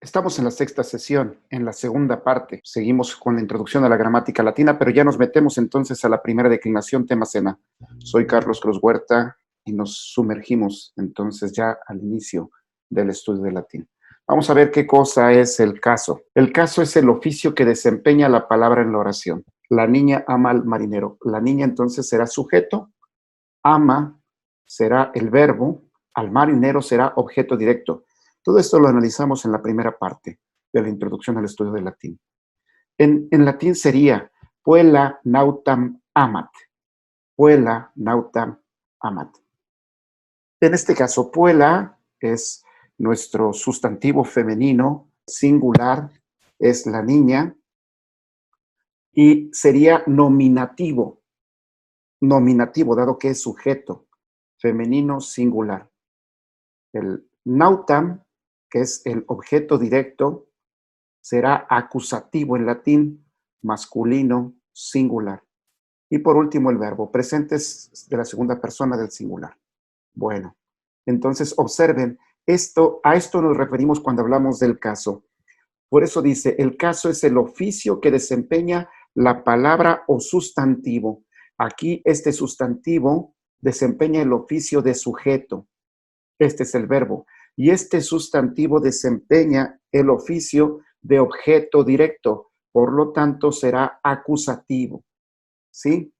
Estamos en la sexta sesión, en la segunda parte. Seguimos con la introducción a la gramática latina, pero ya nos metemos entonces a la primera declinación, tema cena. Soy Carlos Cruz Huerta y nos sumergimos entonces ya al inicio del estudio de latín. Vamos a ver qué cosa es el caso. El caso es el oficio que desempeña la palabra en la oración. La niña ama al marinero. La niña entonces será sujeto, ama será el verbo, al marinero será objeto directo. Todo esto lo analizamos en la primera parte de la introducción al estudio del latín. En latín sería puella nautam amat. Puella nautam amat. En este caso, puella es nuestro sustantivo femenino, singular, es la niña, y sería nominativo, dado que es sujeto, femenino singular. El nautam, que es el objeto directo, será acusativo en latín, masculino, singular. Y por último el verbo, presentes de la segunda persona del singular. Bueno, entonces observen, a esto nos referimos cuando hablamos del caso. Por eso dice, el caso es el oficio que desempeña la palabra o sustantivo. Aquí este sustantivo desempeña el oficio de sujeto. Este es el verbo. Y este sustantivo desempeña el oficio de objeto directo. Por lo tanto, será acusativo. ¿Sí?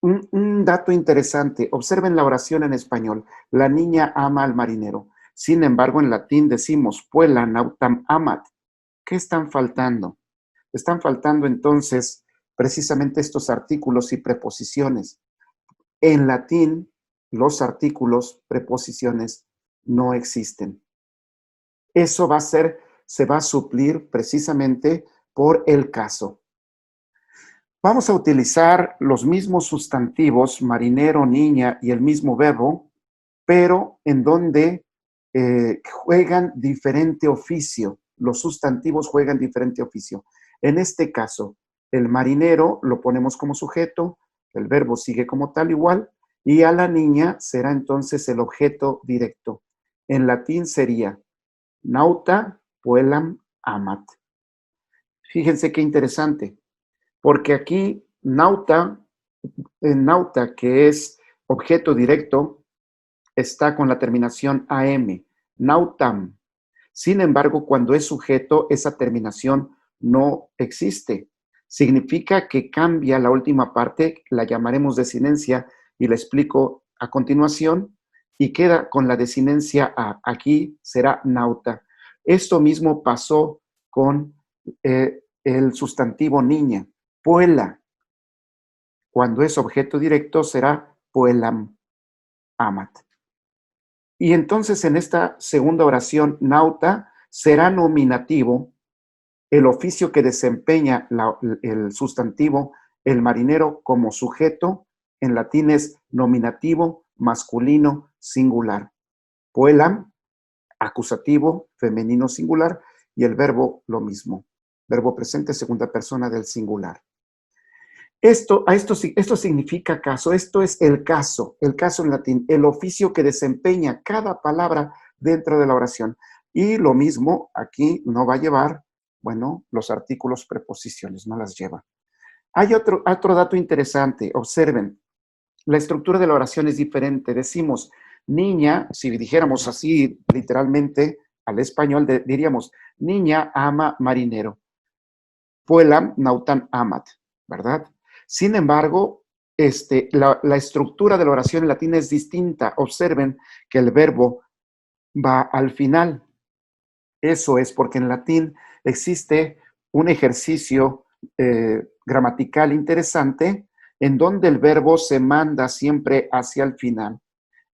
Un dato interesante. Observen la oración en español. La niña ama al marinero. Sin embargo, en latín decimos, puella nautam amat. ¿Qué están faltando? Están faltando entonces precisamente estos artículos y preposiciones. En latín, los artículos, preposiciones, no existen. Eso se va a suplir precisamente por el caso. Vamos a utilizar los mismos sustantivos, marinero, niña y el mismo verbo, pero en donde juegan diferente oficio. Los sustantivos juegan diferente oficio. En este caso, el marinero lo ponemos como sujeto, el verbo sigue como tal igual, y a la niña será entonces el objeto directo. En latín sería nauta puellam amat. Fíjense qué interesante, porque aquí nauta, que es objeto directo, está con la terminación am, nautam. Sin embargo, cuando es sujeto, esa terminación no existe. Significa que cambia la última parte, la llamaremos desinencia y la explico a continuación, y queda con la desinencia a. Aquí será nauta. Esto mismo pasó con el sustantivo niña, puella. Cuando es objeto directo será puellam amat. Y entonces en esta segunda oración, nauta, será nominativo el oficio que desempeña el sustantivo, el marinero, como sujeto. En latín es nominativo, masculino, singular. Puellam, acusativo, femenino, singular, y el verbo lo mismo. Verbo presente, segunda persona del singular. Esto significa caso, esto es el caso en latín, el oficio que desempeña cada palabra dentro de la oración. Y lo mismo aquí no va a llevar, bueno, los artículos, preposiciones, no las lleva. Hay otro dato interesante, observen, la estructura de la oración es diferente. Decimos, niña, si dijéramos así literalmente al español, diríamos, niña ama marinero. Puellam nautam amat, ¿verdad? Sin embargo, la estructura de la oración en latín es distinta. Observen que el verbo va al final. Eso es porque en latín existe un ejercicio gramatical interesante en donde el verbo se manda siempre hacia el final.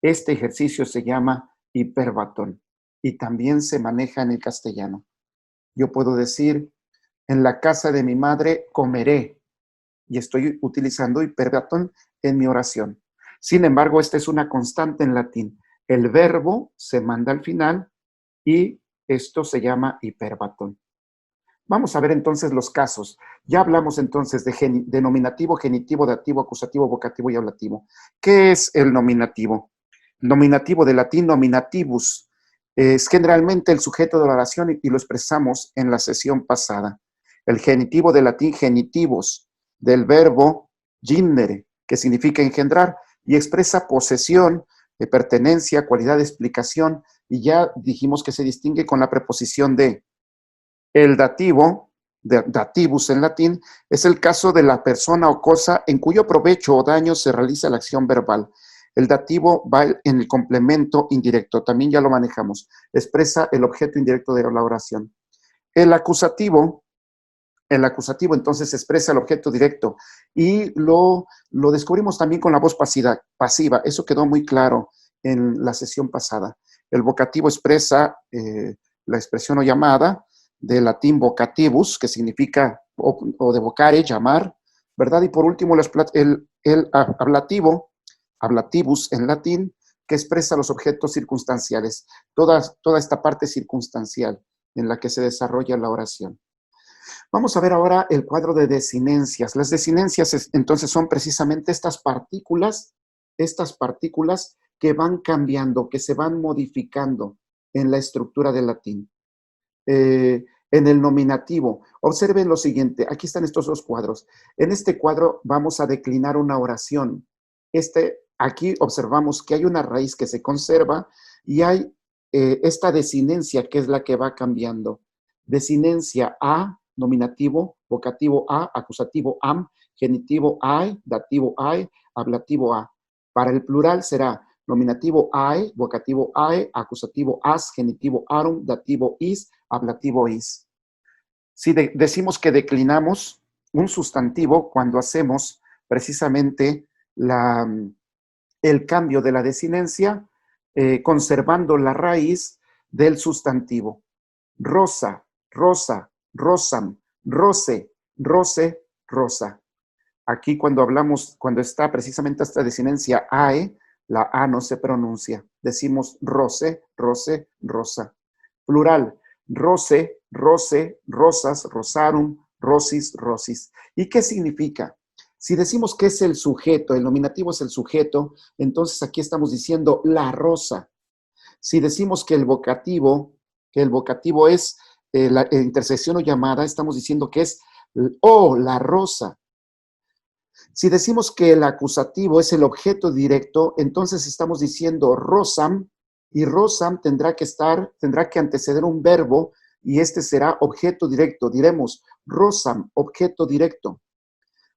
Este ejercicio se llama hiperbatón y también se maneja en el castellano. Yo puedo decir, en la casa de mi madre comeré, y estoy utilizando hiperbatón en mi oración. Sin embargo, esta es una constante en latín. El verbo se manda al final y esto se llama hiperbatón. Vamos a ver entonces los casos. Ya hablamos entonces de nominativo, genitivo, dativo, acusativo, vocativo y ablativo. ¿Qué es el nominativo? Nominativo de latín nominativus. Es generalmente el sujeto de la oración y lo expresamos en la sesión pasada. El genitivo del latín genitivos, del verbo gindere, que significa engendrar, y expresa posesión, pertenencia, cualidad de explicación, y ya dijimos que se distingue con la preposición de. El dativo, dativus en latín, es el caso de la persona o cosa en cuyo provecho o daño se realiza la acción verbal. El dativo va en el complemento indirecto, también ya lo manejamos, expresa el objeto indirecto de la oración. El acusativo entonces expresa el objeto directo y lo descubrimos también con la voz pasiva. Eso quedó muy claro en la sesión pasada. El vocativo expresa la expresión o llamada, del latín vocativus, que significa o de vocare, llamar, ¿verdad? Y por último el ablativo, ablativus en latín, que expresa los objetos circunstanciales, toda esta parte circunstancial en la que se desarrolla la oración. Vamos a ver ahora el cuadro de desinencias. Las desinencias entonces son precisamente estas partículas que van cambiando, que se van modificando en la estructura del latín. En el nominativo, observen lo siguiente, aquí están estos dos cuadros. En este cuadro vamos a declinar una oración. Aquí observamos que hay una raíz que se conserva y hay esta desinencia que es la que va cambiando. Desinencia a, nominativo, vocativo a, acusativo am, genitivo ai, dativo ai, ablativo a. Para el plural será nominativo ae, vocativo ae, acusativo as, genitivo arum, dativo is, ablativo is. Si decimos que declinamos un sustantivo cuando hacemos precisamente el cambio de la desinencia, conservando la raíz del sustantivo. Rosa, rosa, rosam, rose, rose, rosa. Aquí cuando está precisamente esta desinencia ae, la A no se pronuncia. Decimos roce, roce, rosa. Plural, roce, roce, rosas, rosarum, rosis, rosis. ¿Y qué significa? Si decimos que es el sujeto, el nominativo es el sujeto, entonces aquí estamos diciendo la rosa. Si decimos que el vocativo es la intersección o llamada, estamos diciendo que es la rosa. Si decimos que el acusativo es el objeto directo, entonces estamos diciendo rosam, y rosam tendrá que anteceder un verbo, y este será objeto directo. Diremos rosam, objeto directo.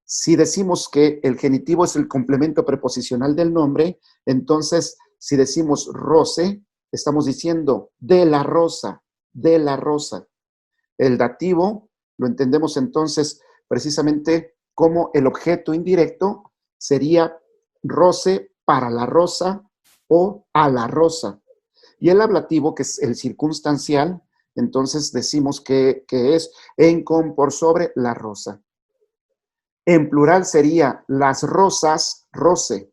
Si decimos que el genitivo es el complemento preposicional del nombre, entonces si decimos roce, estamos diciendo de la rosa, de la rosa. El dativo lo entendemos entonces precisamente como el objeto indirecto sería roce para la rosa o a la rosa. Y el ablativo, que es el circunstancial, entonces decimos que es en con por sobre la rosa. En plural sería las rosas, roce,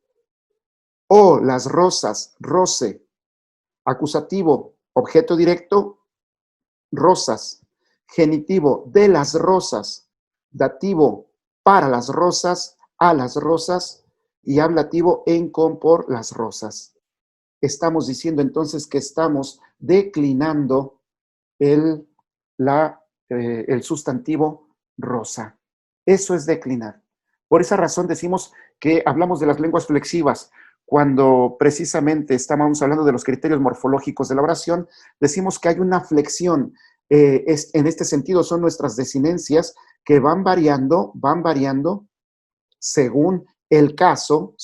o las rosas, roce. Acusativo, objeto directo, rosas. Genitivo, de las rosas. Dativo, para las rosas, a las rosas. Y ablativo, en con por las rosas. Estamos diciendo entonces que estamos declinando el sustantivo rosa. Eso es declinar. Por esa razón decimos que hablamos de las lenguas flexivas. Cuando precisamente estábamos hablando de los criterios morfológicos de la oración, decimos que hay una flexión. En este sentido son nuestras desinencias que van variando según el caso,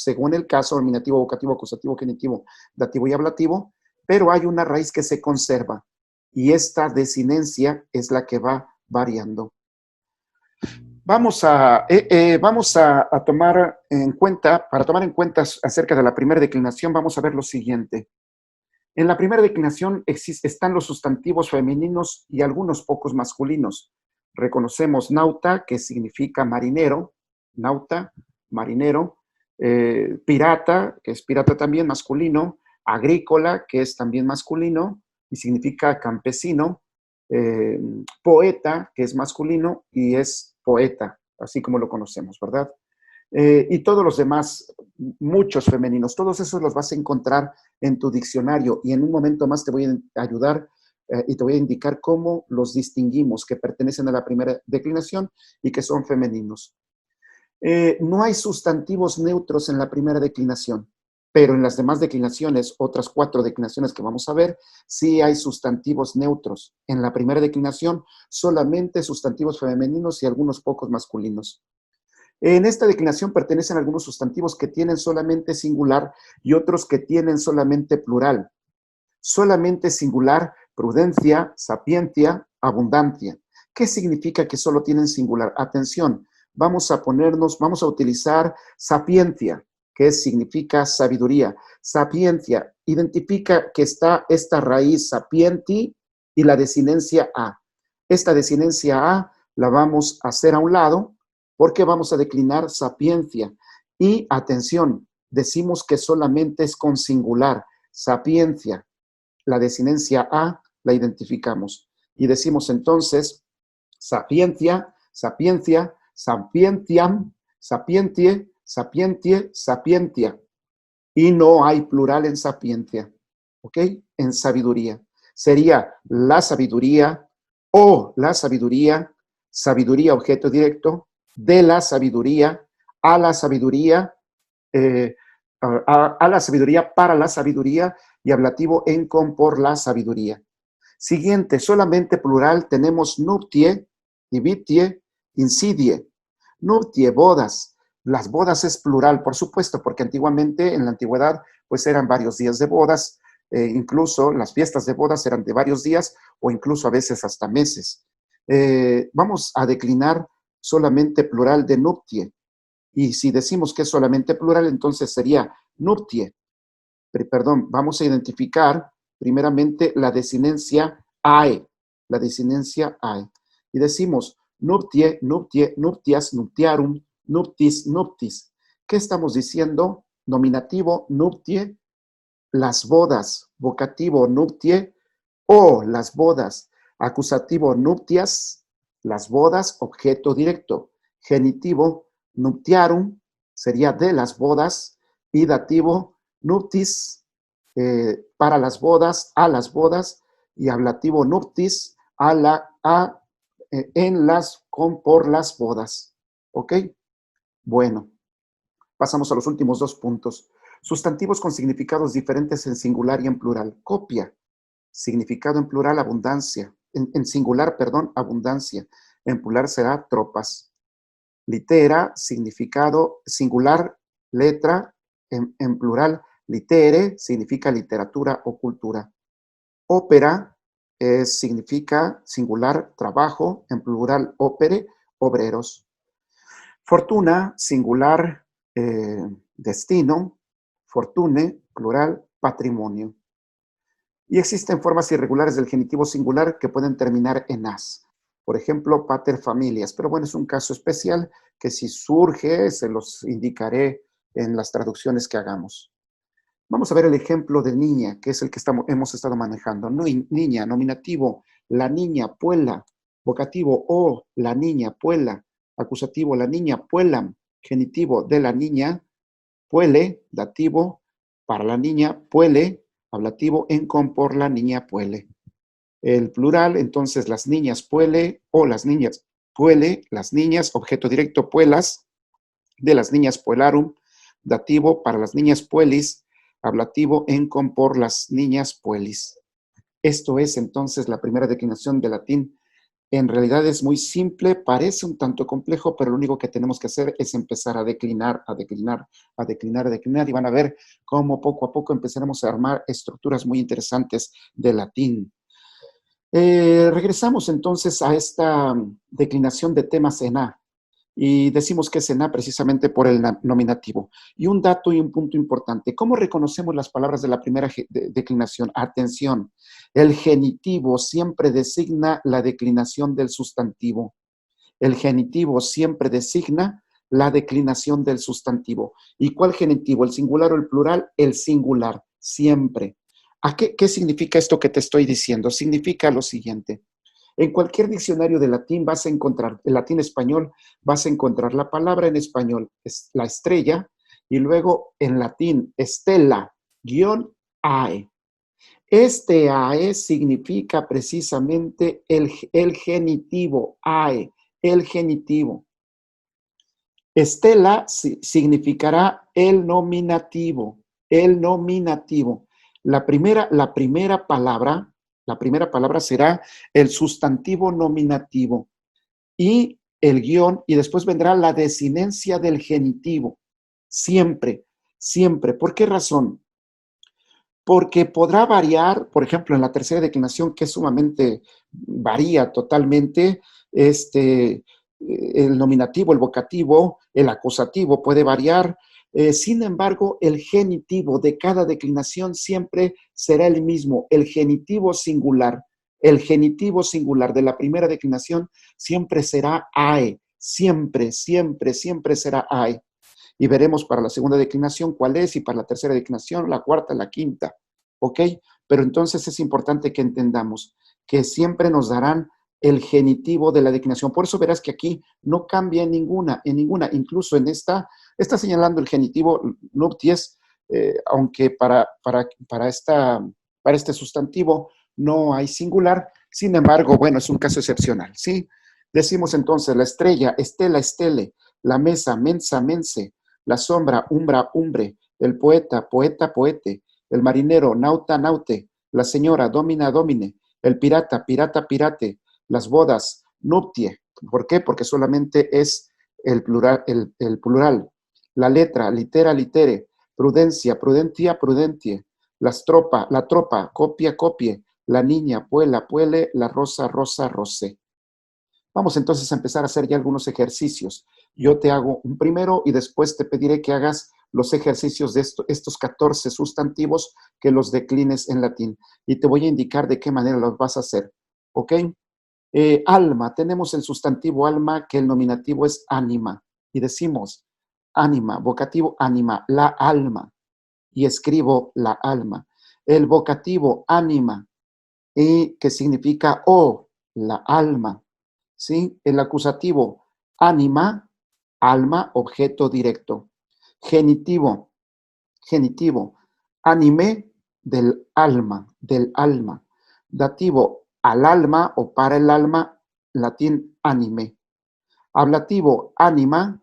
nominativo, vocativo, acusativo, genitivo, dativo y ablativo, pero hay una raíz que se conserva y esta desinencia es la que va variando. Vamos a tomar en cuenta, para tomar en cuenta acerca de la primera declinación, vamos a ver lo siguiente. En la primera declinación están los sustantivos femeninos y algunos pocos masculinos. Reconocemos nauta, que significa marinero, nauta, marinero, pirata, que es pirata también masculino, agrícola, que es también masculino y significa campesino, poeta, que es masculino y es poeta, así como lo conocemos, ¿verdad? Y todos los demás, muchos femeninos, todos esos los vas a encontrar en tu diccionario y en un momento más te voy a ayudar y te voy a indicar cómo los distinguimos, que pertenecen a la primera declinación y que son femeninos. No hay sustantivos neutros en la primera declinación, pero en las demás declinaciones, otras 4 declinaciones que vamos a ver, sí hay sustantivos neutros. En la primera declinación, solamente sustantivos femeninos y algunos pocos masculinos. En esta declinación pertenecen algunos sustantivos que tienen solamente singular y otros que tienen solamente plural. Solamente singular, prudencia, sapientia, abundancia. ¿Qué significa que solo tienen singular? Atención, vamos a utilizar sapientia, que significa sabiduría. Sapiencia identifica que está esta raíz sapienti y la desinencia a. Esta desinencia a la vamos a hacer a un lado porque vamos a declinar sapiencia. Y atención, decimos que solamente es con singular, sapiencia. La desinencia a la identificamos. Y decimos entonces sapientia, sapiencia, sapientiam, sapientie, sapientie, sapientia. Y no hay plural en sapientia, ¿ok? En sabiduría. Sería la sabiduría o la sabiduría, sabiduría objeto directo, de la sabiduría, a la sabiduría, a la sabiduría, para la sabiduría y ablativo en con por la sabiduría. Siguiente, solamente plural tenemos nuptie, divitie, insidie. Nuptie, bodas. Las bodas es plural, por supuesto, porque antiguamente, en la antigüedad, pues eran varios días de bodas, incluso las fiestas de bodas eran de varios días o incluso a veces hasta meses. Vamos a declinar solamente plural de nuptie. Y si decimos que es solamente plural, entonces sería nuptie. Perdón, vamos a identificar primeramente la desinencia ae, la desinencia ae. Y decimos nuptie, nuptie, nuptias, nuptiarum, nuptis, nuptis. ¿Qué estamos diciendo? Nominativo, nuptie, las bodas, vocativo, nuptie, o las bodas, acusativo, nuptias, las bodas, objeto directo, genitivo, nuptiarum, sería de las bodas, y dativo, nuptis, para las bodas, a las bodas, y ablativo, nuptis, en las, con, por las bodas. ¿Ok? Bueno, pasamos a los últimos 2 puntos. Sustantivos con significados diferentes en singular y en plural. Copia. Significado en plural, abundancia. En singular, perdón, abundancia. En plural será tropas. Litera, significado singular, letra. En plural, litere, significa literatura o cultura. Ópera significa singular, trabajo. En plural, ópere, obreros. Fortuna, singular, destino. Fortune, plural, patrimonio. Y existen formas irregulares del genitivo singular que pueden terminar en as. Por ejemplo, pater familias. Pero bueno, es un caso especial que si surge, se los indicaré en las traducciones que hagamos. Vamos a ver el ejemplo de niña, que es el que hemos estado manejando. No, niña, nominativo, la niña, puela. Vocativo, o, la niña, puela. Acusativo, la niña, puelam. Genitivo, de la niña, puele. Dativo, para la niña, puele. Ablativo, en con por la niña, puele. El plural, entonces, las niñas, puele, o las niñas, puele. Las niñas, objeto directo, puelas. De las niñas, puelarum. Dativo, para las niñas, puelis. Ablativo, en con por las niñas, puelis. Esto es, entonces, la primera declinación de latín. En realidad es muy simple, parece un tanto complejo, pero lo único que tenemos que hacer es empezar a declinar, a declinar, a declinar, a declinar, y van a ver cómo poco a poco empezaremos a armar estructuras muy interesantes de latín. Regresamos entonces a esta declinación de temas en A, y decimos que es en A precisamente por el nominativo. Y un dato y un punto importante, ¿cómo reconocemos las palabras de la primera declinación? Atención, el genitivo siempre designa la declinación del sustantivo. El genitivo siempre designa la declinación del sustantivo. ¿Y cuál genitivo? ¿El singular o el plural? El singular, siempre. ¿Qué significa esto que te estoy diciendo? Significa lo siguiente. En cualquier diccionario de latín vas a encontrar, el latín español, vas a encontrar la palabra en español, es la estrella, y luego en latín, estela, guión, ae. Este ae significa precisamente el genitivo, ae, el genitivo. Estela significará el nominativo, el nominativo. La primera palabra será el sustantivo nominativo y el guión, y después vendrá la desinencia del genitivo. Siempre, siempre. ¿Por qué razón? Porque podrá variar, por ejemplo, en la tercera declinación, que sumamente varía totalmente, el nominativo, el vocativo, el acusativo puede variar. Sin embargo, el genitivo de cada declinación siempre será el mismo, el genitivo singular. El genitivo singular de la primera declinación siempre será ae, siempre, siempre, siempre será ae. Y veremos para la segunda declinación cuál es, y para la tercera declinación, la cuarta, la quinta. ¿Ok? Pero entonces es importante que entendamos que siempre nos darán el genitivo de la declinación. Por eso verás que aquí no cambia en ninguna. Incluso en esta, está señalando el genitivo nupties, aunque para este sustantivo no hay singular. Sin embargo, bueno, es un caso excepcional, ¿sí? Decimos entonces la estrella, estela, estele, la mesa, mensa, mense, la sombra, umbra, umbre, el poeta, poeta, poete, el marinero, nauta, naute, la señora, domina, domine, el pirata, pirata, pirate, las bodas, nuptie. ¿Por qué? Porque solamente es el plural, el plural. La letra, litera, litere, prudencia, prudentia, prudentie, la tropa, copia, copie, la niña, puela, puele, la rosa, rosa, rosé. Vamos entonces a empezar a hacer ya algunos ejercicios. Yo te hago un primero y después te pediré que hagas los ejercicios de estos 14 sustantivos, que los declines en latín. Y te voy a indicar de qué manera los vas a hacer. ¿Ok? Alma, tenemos el sustantivo alma, que el nominativo es ánima. Y decimos ánima, vocativo ánima, la alma. Y escribo la alma. El vocativo ánima, y que significa la alma. ¿Sí? El acusativo ánima, alma, objeto directo. Genitivo, anime, del alma, del alma. Dativo, al alma o para el alma, latín anime. Ablativo, ánima,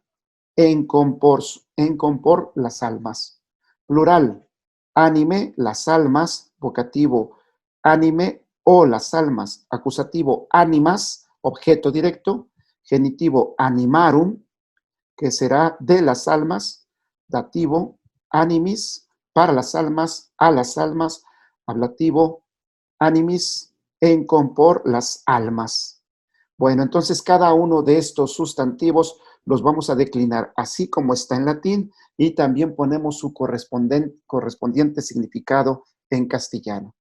en compor las almas. Plural, anime, las almas. Vocativo, anime o las almas. Acusativo, ánimas, objeto directo. Genitivo, animarum, que será de las almas. Dativo, animis, para las almas, a las almas. Ablativo, animis, en compor las almas. Bueno, entonces cada uno de estos sustantivos los vamos a declinar así como está en latín, y también ponemos su correspondiente significado en castellano.